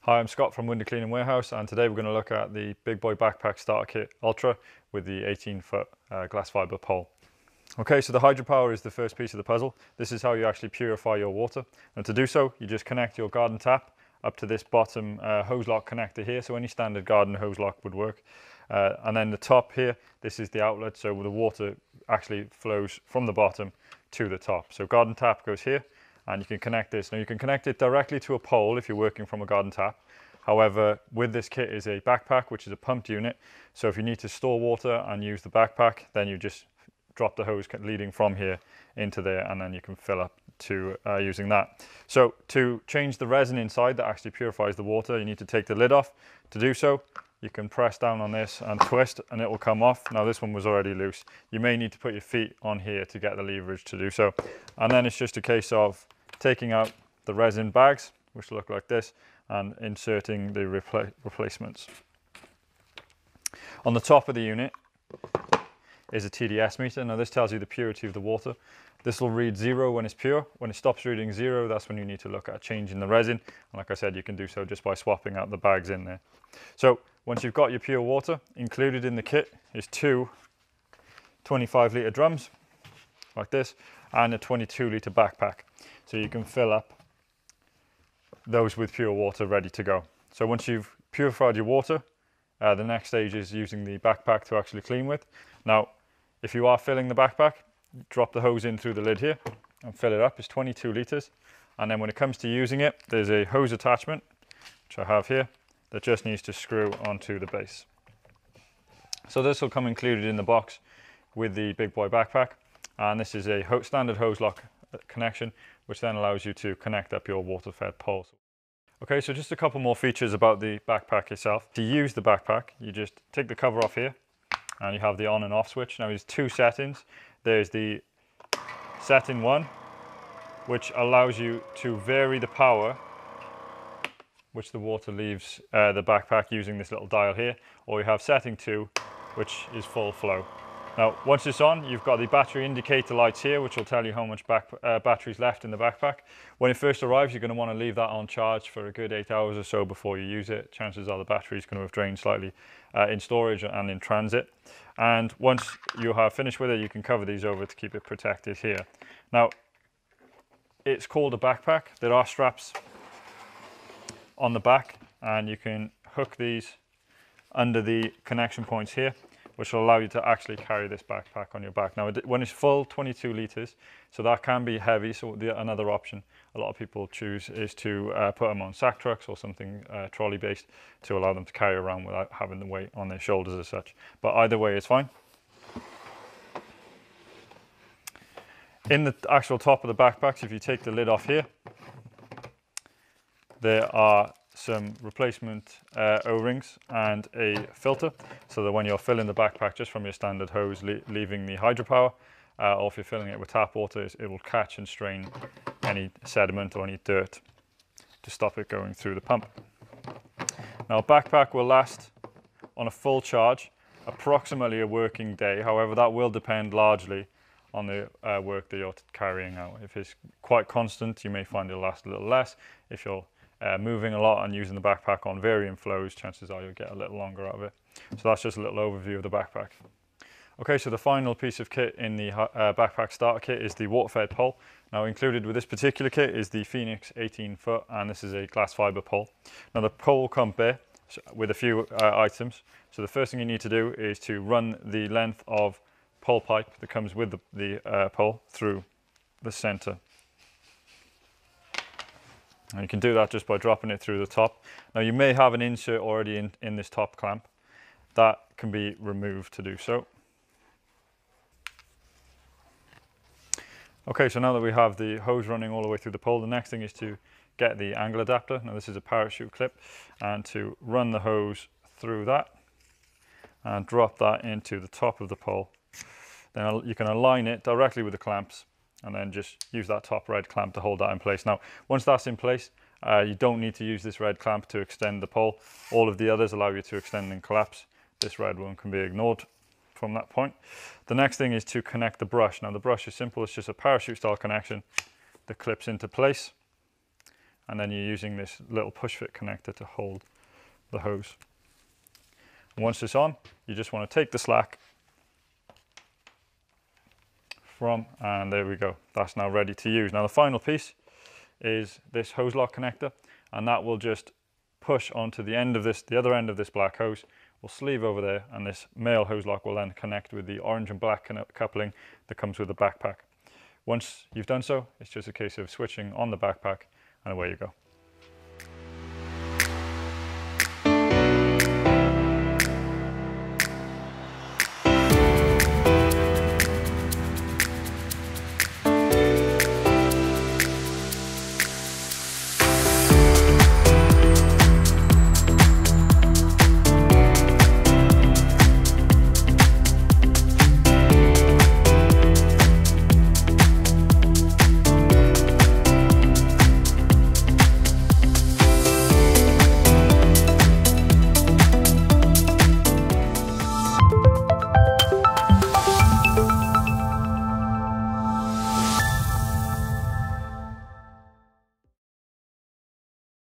Hi, I'm Scott from Window Cleaning Warehouse, and today we're going to look at the Big Boy Backpack Starter Kit Ultra with the 18-foot glass fiber pole. Okay, so the HydroPower is the first piece of the puzzle. This is how you actually purify your water, and to do so you just connect your garden tap up to this bottom hose lock connector here. So any standard garden hose lock would work, and then the top here, this is the outlet, so the water actually flows from the bottom to the top. So garden tap goes here, and you can connect this. Now you can connect it directly to a pole if you're working from a garden tap. However, with this kit is a backpack, which is a pumped unit. So if you need to store water and use the backpack, then you just drop the hose leading from here into there, and then you can fill up to using that. So to change the resin inside that actually purifies the water, you need to take the lid off. To do so, you can press down on this and twist and it will come off. Now this one was already loose. You may need to put your feet on here to get the leverage to do so. And then it's just a case of taking out the resin bags, which look like this, and inserting the replacements. On the top of the unit is a TDS meter. Now this tells you the purity of the water. This will read 0 when it's pure. When it stops reading 0, that's when you need to look at changing the resin. And like I said, you can do so just by swapping out the bags in there. So once you've got your pure water, included in the kit is two 25-litre drums like this and a 22-litre backpack. So you can fill up those with pure water ready to go. So once you've purified your water, the next stage is using the backpack to actually clean with. Now, if you are filling the backpack, drop the hose in through the lid here and fill it up. It's 22 litres. And then when it comes to using it, there's a hose attachment, which I have here, that just needs to screw onto the base. So this will come included in the box with the Big Boy backpack. And this is a standard hose lock connection, which then allows you to connect up your water-fed pole. Okay, so just a couple more features about the backpack itself. To use the backpack, you just take the cover off here, and you have the on and off switch. Now there's two settings. There's the setting 1, which allows you to vary the power which the water leaves the backpack using this little dial here, or you have setting 2, which is full flow. Now, once it's on, you've got the battery indicator lights here, which will tell you how much battery's left in the backpack. When it first arrives, you're going to want to leave that on charge for a good 8 hours or so before you use it. Chances are the battery's going to have drained slightly in storage and in transit. And once you have finished with it, you can cover these over to keep it protected here. Now, it's called a backpack. There are straps on the back, and you can hook these under the connection points here, which will allow you to actually carry this backpack on your back. Now, when it's full, 22 litres, so that can be heavy. So another option a lot of people choose is to put them on sack trucks or something trolley-based to allow them to carry around without having the weight on their shoulders as such. But either way, it's fine. In the actual top of the backpacks, if you take the lid off here, there are some replacement O-rings and a filter, so that when you're filling the backpack just from your standard hose leaving the HydroPower, or if you're filling it with tap water, it will catch and strain any sediment or any dirt to stop it going through the pump. Now, a backpack will last on a full charge approximately a working day. However, that will depend largely on the work that you're carrying out. If it's quite constant, you may find it'll last a little less. If you're moving a lot and using the backpack on varying flows, chances are you'll get a little longer out of it. So that's just a little overview of the backpack. Okay, so the final piece of kit in the backpack starter kit is the water-fed pole. Now, included with this particular kit is the Phoenix 18-foot, and this is a glass fiber pole. Now, the pole will come bare with a few items. So the first thing you need to do is to run the length of pole pipe that comes with the pole through the center. And you can do that just by dropping it through the top. Now, you may have an insert already in this top clamp. That can be removed to do so. Okay, so now that we have the hose running all the way through the pole, the next thing is to get the angle adapter. Now, this is a parachute clip, and to run the hose through that and drop that into the top of the pole. Then you can align it directly with the clamps, and then just use that top red clamp to hold that in place. Now, once that's in place, you don't need to use this red clamp to extend the pole. All of the others allow you to extend and collapse. This red one can be ignored from that point. The next thing is to connect the brush. Now, the brush is simple. It's just a parachute style connection that clips into place, and then you're using this little push fit connector to hold the hose. And once it's on, you just want to take the slack from, and there we go. That's now ready to use. Now the final piece is this hose lock connector, and that will just push onto the end of this, the other end of this black hose. We'll sleeve over there, and this male hose lock will then connect with the orange and black coupling that comes with the backpack. Once you've done so, it's just a case of switching on the backpack, and away you go.